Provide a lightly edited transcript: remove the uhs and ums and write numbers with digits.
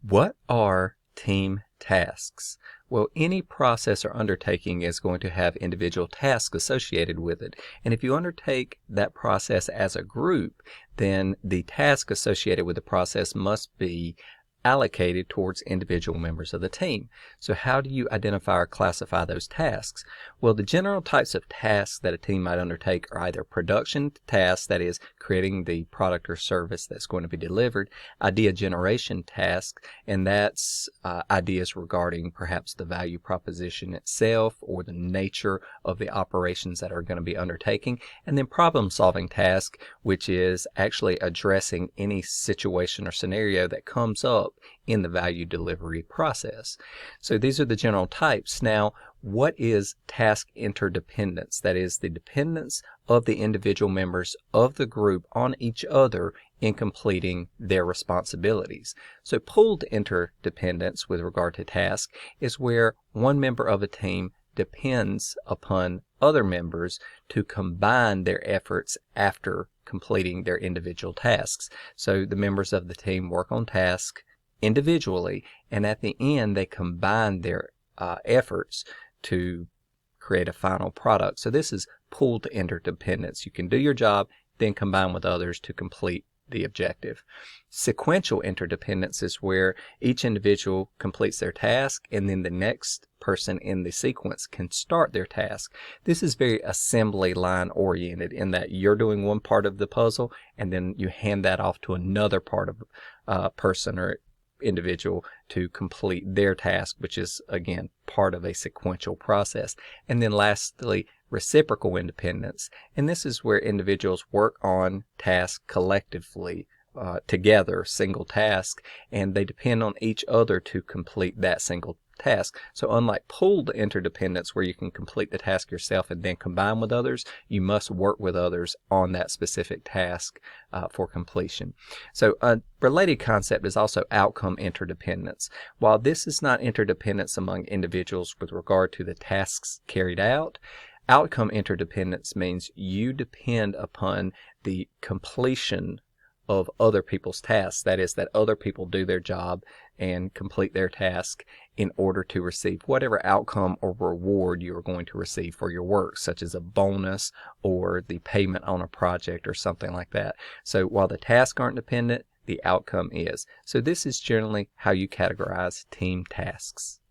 What are team tasks? Well, any process or undertaking is going to have individual tasks associated with it. And if you undertake that process as a group, then the task associated with the process must be allocated towards individual members of the team. So how do you identify or classify those tasks? Well, the general types of tasks that a team might undertake are either production tasks, that is, creating the product or service that's going to be delivered, idea generation tasks, and that's ideas regarding perhaps the value proposition itself or the nature of the operations that are going to be undertaking, and then problem solving task, which is actually addressing any situation or scenario that comes up in the value delivery process. So these are the general types. Now, what is task interdependence? That is the dependence of the individual members of the group on each other in completing their responsibilities. So pooled interdependence with regard to task is where one member of a team depends upon other members to combine their efforts after completing their individual tasks. So the members of the team work on tasks individually, and at the end they combine their efforts to create a final product. So this is pooled interdependence. You can do your job, then combine with others to complete the objective. Sequential interdependence is where each individual completes their task and then the next person in the sequence can start their task. This is very assembly line oriented in that you're doing one part of the puzzle and then you hand that off to another part of person or individual to complete their task, which is again part of a sequential process. And then lastly, reciprocal independence, and this is where individuals work on tasks collectively together, single task, and they depend on each other to complete that single task. So unlike pooled interdependence where you can complete the task yourself and then combine with others, you must work with others on that specific task for completion. So a related concept is also outcome interdependence. While this is not interdependence among individuals with regard to the tasks carried out, outcome interdependence means you depend upon the completion of other people's tasks. That is, that other people do their job and complete their task in order to receive whatever outcome or reward you are going to receive for your work, such as a bonus or the payment on a project or something like that. So while the tasks aren't dependent, the outcome is. So this is generally how you categorize team tasks.